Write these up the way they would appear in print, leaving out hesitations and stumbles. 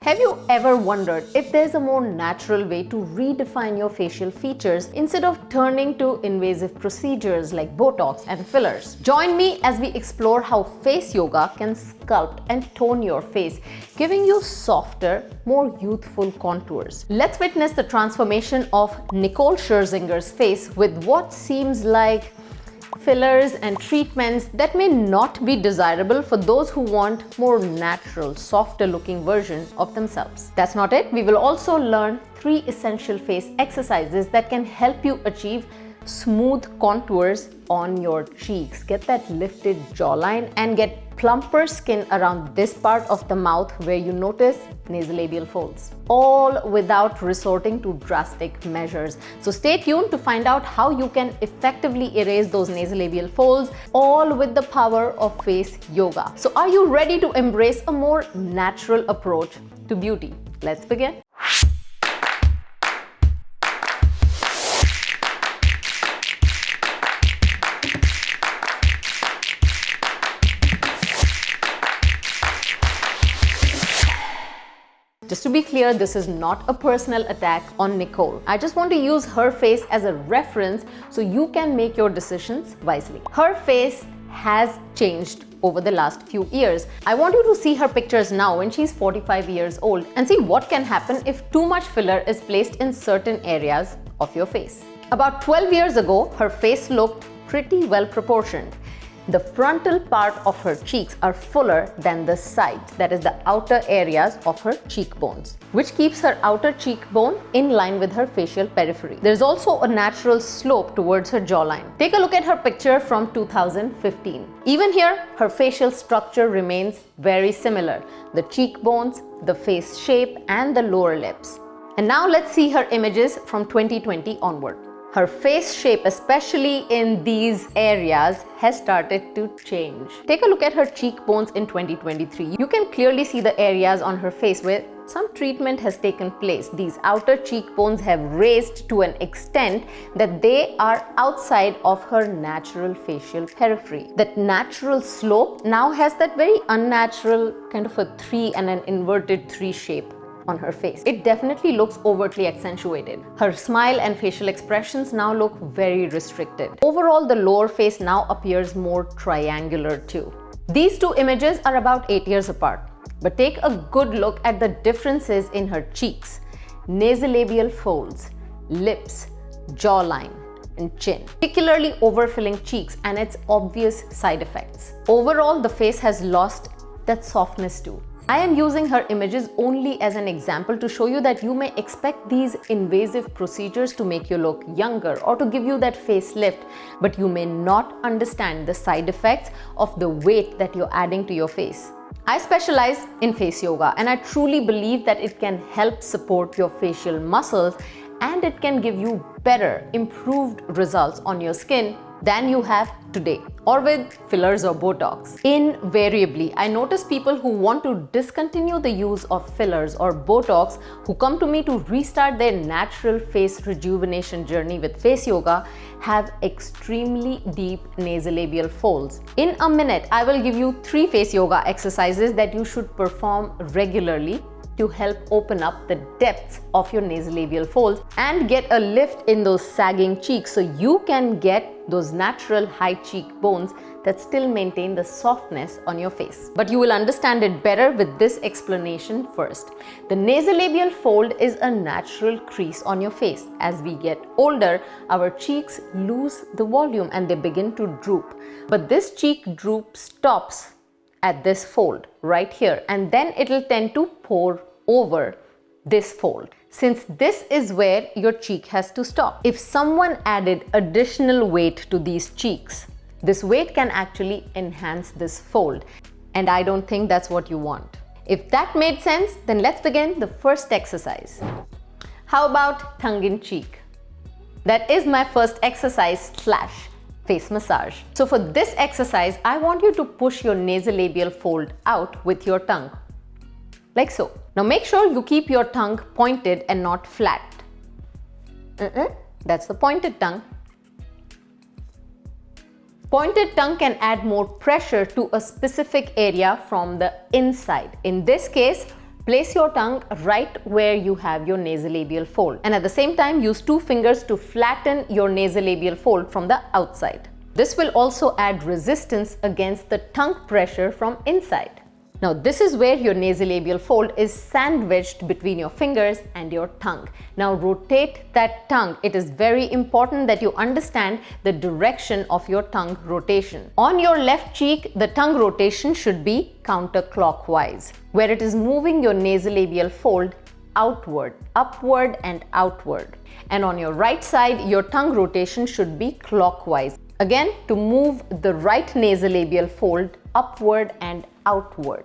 Have you ever wondered if there's a more natural way to redefine your facial features instead of turning to invasive procedures like Botox and fillers? Join me as we explore how face yoga can sculpt and tone your face, giving you softer, more youthful contours. Let's witness the transformation of 𝙀𝙀𝙘𝙍𝙍𝙍's face with what seems like fillers and treatments that may not be desirable for those who want more natural, softer looking version of themselves. That's not it. We will also learn 3 essential face exercises that can help you achieve smooth contours on your cheeks, get that lifted jawline and get plumper skin around this part of the mouth where you notice nasolabial folds, all without resorting to drastic measures. So stay tuned to find out how you can effectively erase those nasolabial folds, all with the power of face yoga. So are you ready to embrace a more natural approach to beauty? Let's begin. Just to be clear, this is not a personal attack on Nicole. I just want to use her face as a reference so you can make your decisions wisely. Her face has changed over the last few years. I want you to see her pictures now when she's 45 years old and see what can happen if too much filler is placed in certain areas of your face. About 12 years ago, her face looked pretty well proportioned. The frontal part of her cheeks are fuller than the sides, that is the outer areas of her cheekbones, which keeps her outer cheekbone in line with her facial periphery. There's also a natural slope towards her jawline. Take a look at her picture from 2015. Even here, her facial structure remains very similar. The cheekbones, the face shape, and the lower lips. And now let's see her images from 2020 onward. Her face shape, especially in these areas, has started to change. Take a look at her cheekbones in 2023. You can clearly see the areas on her face where some treatment has taken place. These outer cheekbones have raised to an extent that they are outside of her natural facial periphery. That natural slope now has that very unnatural kind of a 3 and an inverted 3 shape on her face. It definitely looks overtly accentuated. Her smile and facial expressions now look very restricted. Overall, the lower face now appears more triangular too. These 2 images are about 8 years apart, but take a good look at the differences in her cheeks, nasolabial folds, lips, jawline, and chin, particularly overfilling cheeks and its obvious side effects. Overall, the face has lost that softness too. I am using her images only as an example to show you that you may expect these invasive procedures to make you look younger or to give you that facelift, but you may not understand the side effects of the weight that you're adding to your face. I specialize in face yoga and I truly believe that it can help support your facial muscles and it can give you better, improved results on your skin than you have today, or with fillers or Botox. Invariably, I notice people who want to discontinue the use of fillers or Botox who come to me to restart their natural face rejuvenation journey with face yoga have extremely deep nasolabial folds. In a minute, I will give you 3 face yoga exercises that you should perform regularly to help open up the depths of your nasolabial folds and get a lift in those sagging cheeks so you can get those natural high cheekbones that still maintain the softness on your face. But you will understand it better with this explanation first. The nasolabial fold is a natural crease on your face. As we get older, our cheeks lose the volume and they begin to droop. But this cheek droop stops at this fold right here, and then it'll tend to pour over this fold, since this is where your cheek has to stop. If someone added additional weight to these cheeks, this weight can actually enhance this fold, and I don't think that's what you want. If that made sense, then let's begin the first exercise. How about tongue in cheek? That is my first exercise / face massage. So for this exercise, I want you to push your nasolabial fold out with your tongue, like so. Now make sure you keep your tongue pointed and not flat. That's the pointed tongue. Pointed tongue can add more pressure to a specific area from the inside. In this case, Place your tongue right where you have your nasolabial fold, and at the same time use 2 fingers to flatten your nasolabial fold from the outside. This will also add resistance against the tongue pressure from inside. Now this is where your nasolabial fold is sandwiched between your fingers and your tongue. Now rotate that tongue. It is very important that you understand the direction of your tongue rotation. On your left cheek, the tongue rotation should be counterclockwise, where it is moving your nasolabial fold outward, upward and outward. And on your right side, your tongue rotation should be clockwise. Again, to move the right nasolabial fold upward and outward.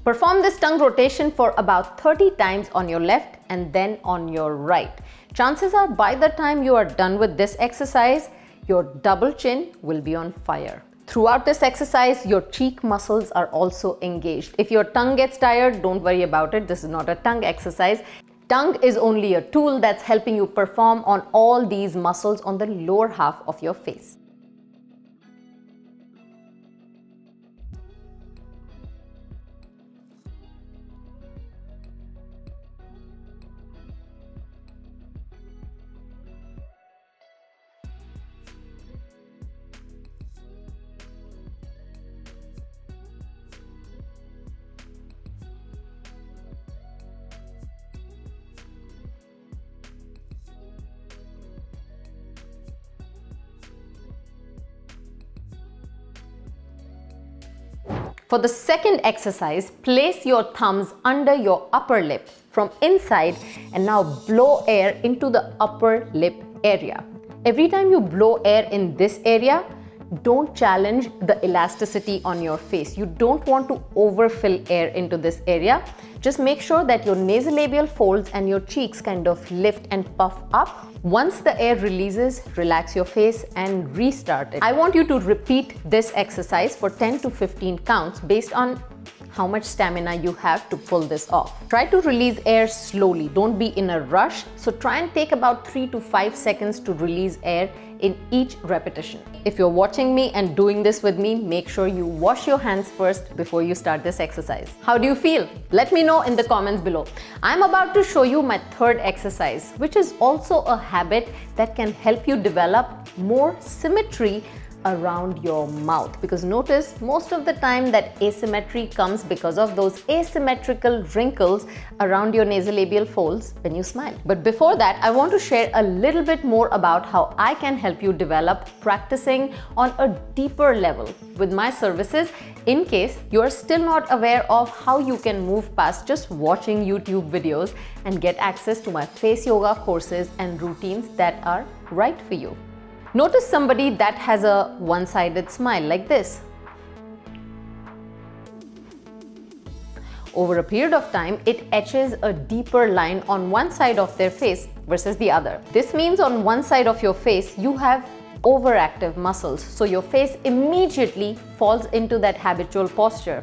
Perform this tongue rotation for about 30 times on your left and then on your right. Chances are by the time you are done with this exercise, your double chin will be on fire. Throughout this exercise, your cheek muscles are also engaged. If your tongue gets tired, don't worry about it. This is not a tongue exercise. Tongue is only a tool that's helping you perform on all these muscles on the lower half of your face. For the second exercise, place your thumbs under your upper lip from inside and now blow air into the upper lip area. Every time you blow air in this area, don't challenge the elasticity on your face. You don't want to overfill air into this area. Just make sure that your nasolabial folds and your cheeks kind of lift and puff up. Once the air releases, relax your face and restart it. I want you to repeat this exercise for 10 to 15 counts based on how much stamina you have to pull this off. Try to release air slowly. Don't be in a rush. So try and take about 3 to 5 seconds to release air in each repetition. If you're watching me and doing this with me, make sure you wash your hands first before you start this exercise. How do you feel? Let me know in the comments below. I'm about to show you my third exercise, which is also a habit that can help you develop more symmetry around your mouth, because notice most of the time that asymmetry comes because of those asymmetrical wrinkles around your nasolabial folds when you smile. But before that, I want to share a little bit more about how I can help you develop practicing on a deeper level with my services, in case you are still not aware of how you can move past just watching YouTube videos and get access to my face yoga courses and routines that are right for you. Notice somebody that has a one-sided smile like this. Over a period of time, it etches a deeper line on one side of their face versus the other. This means on one side of your face, you have overactive muscles, so your face immediately falls into that habitual posture.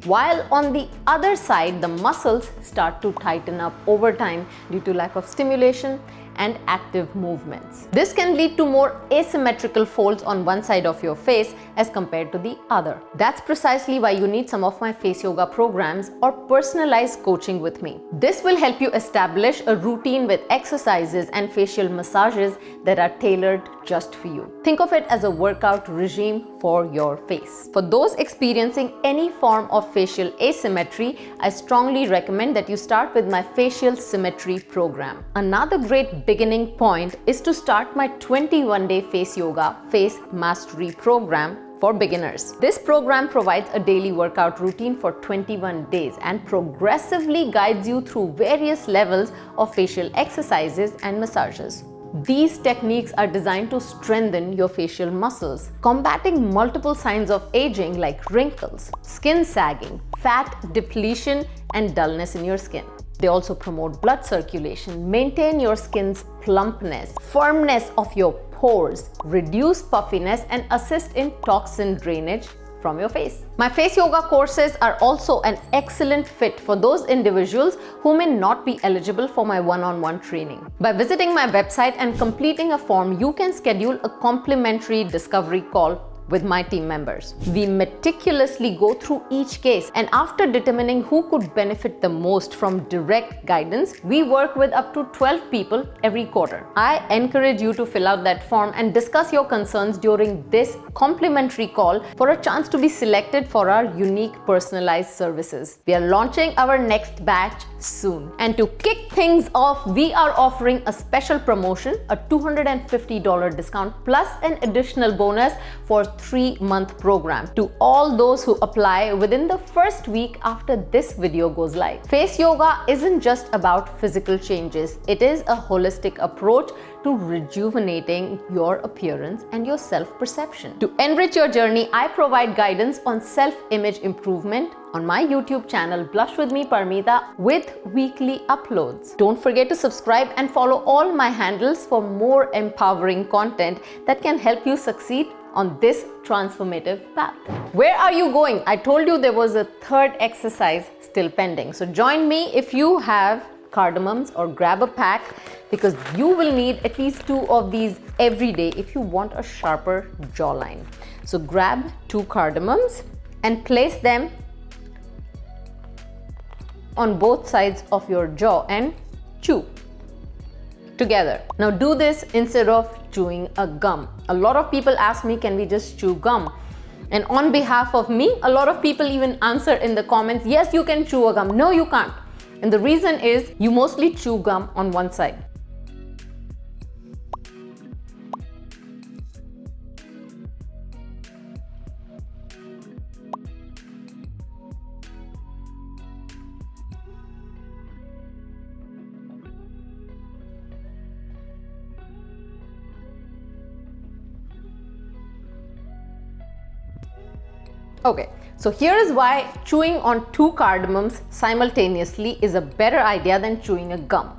While on the other side, the muscles start to tighten up over time due to lack of stimulation and active movements. This can lead to more asymmetrical folds on one side of your face as compared to the other. That's precisely why you need some of my face yoga programs or personalized coaching with me. This will help you establish a routine with exercises and facial massages that are tailored just for you. Think of it as a workout regime for your face. For those experiencing any form of facial asymmetry, I strongly recommend that you start with my facial symmetry program. Another great beginning point is to start my 21-day face yoga face mastery program for beginners. This program provides a daily workout routine for 21 days and progressively guides you through various levels of facial exercises and massages. These techniques are designed to strengthen your facial muscles, combating multiple signs of aging like wrinkles, skin sagging, fat depletion, and dullness in your skin. They also promote blood circulation, maintain your skin's plumpness, firmness of your pores, reduce puffiness, and assist in toxin drainage from your face. My face yoga courses are also an excellent fit for those individuals who may not be eligible for my one-on-one training. By visiting my website and completing a form, you can schedule a complimentary discovery call with my team members. We meticulously go through each case, and after determining who could benefit the most from direct guidance, we work with up to 12 people every quarter. I encourage you to fill out that form and discuss your concerns during this complimentary call for a chance to be selected for our unique personalized services. We are launching our next batch soon. And to kick things off, we are offering a special promotion, a $250 discount plus an additional bonus for 3-month program to all those who apply within the first week after this video goes live. Face yoga isn't just about physical changes. It is a holistic approach to rejuvenating your appearance and your self-perception. To enrich your journey, I provide guidance on self-image improvement on my YouTube channel Blush with me-Parmita with weekly uploads. Don't forget to subscribe and follow all my handles for more empowering content that can help you succeed on this transformative path. Where are you going? I told you there was a third exercise still pending. So join me if you have cardamoms, or grab a pack, because you will need at least 2 of these every day if you want a sharper jawline. So grab 2 cardamoms and place them on both sides of your jaw and chew together. Now do this instead of chewing a gum. A lot of people ask me, can we just chew gum? And on behalf of me, a lot of people even answer in the comments, yes, you can chew a gum. No, you can't. And the reason is you mostly chew gum on one side. Okay, so here is why chewing on 2 cardamoms simultaneously is a better idea than chewing a gum.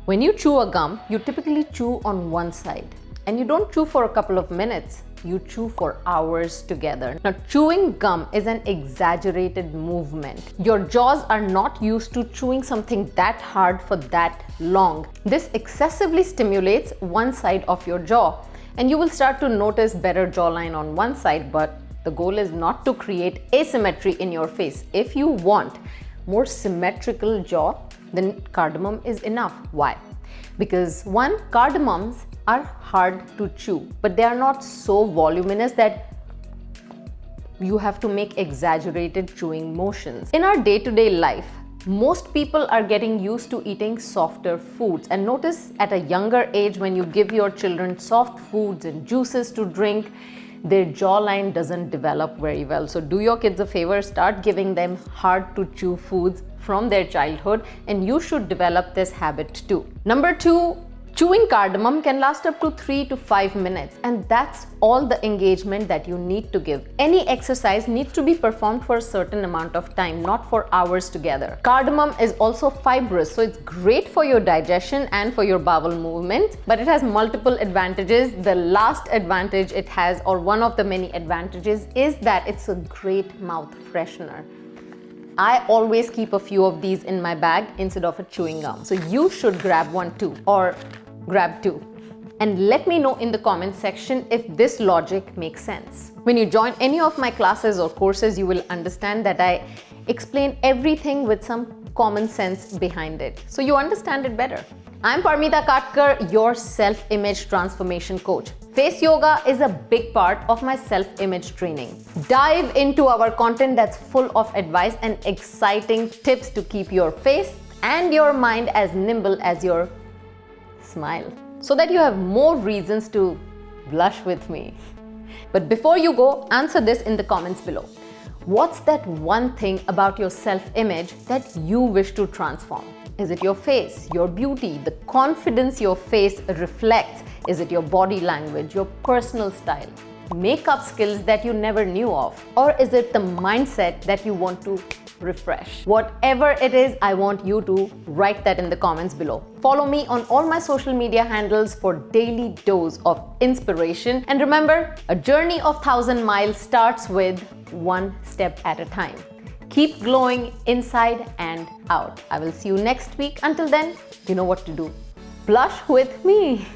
When you chew a gum, you typically chew on one side, and you don't chew for a couple of minutes, you chew for hours together. Now, chewing gum is an exaggerated movement. Your jaws are not used to chewing something that hard for that long. This excessively stimulates one side of your jaw, and you will start to notice better jawline on one side, but the goal is not to create asymmetry in your face. If you want more symmetrical jaw, then cardamom is enough. Why? Because 1, cardamoms are hard to chew, but they are not so voluminous that you have to make exaggerated chewing motions. In our day-to-day life, most people are getting used to eating softer foods, and notice at a younger age when you give your children soft foods and juices to drink, their jawline doesn't develop very well. So do your kids a favor, start giving them hard to chew foods from their childhood, and you should develop this habit too. Number 2, chewing cardamom can last up to 3 to 5 minutes, and that's all the engagement that you need to give. Any exercise needs to be performed for a certain amount of time, not for hours together. Cardamom is also fibrous, so it's great for your digestion and for your bowel movement, but it has multiple advantages. The last advantage it has, or one of the many advantages, is that it's a great mouth freshener. I always keep a few of these in my bag instead of a chewing gum. So you should grab 1 too, or grab 2. And let me know in the comment section if this logic makes sense. When you join any of my classes or courses, you will understand that I explain everything with some common sense behind it, so you understand it better. I'm Parmita Katkar, your self-image transformation coach. Face yoga is a big part of my self-image training. Dive into our content that's full of advice and exciting tips to keep your face and your mind as nimble as your smile, so that you have more reasons to blush with me. But before you go, answer this in the comments below. What's that one thing about your self-image that you wish to transform? Is it your face, your beauty, the confidence your face reflects? Is it your body language, your personal style, makeup skills that you never knew of? Or is it the mindset that you want to refresh? Whatever it is, I want you to write that in the comments below. Follow me on all my social media handles for daily dose of inspiration. And remember, a journey of 1,000 miles starts with 1 step at a time. Keep glowing inside and out. I will see you next week. Until then, you know what to do. Blush with me.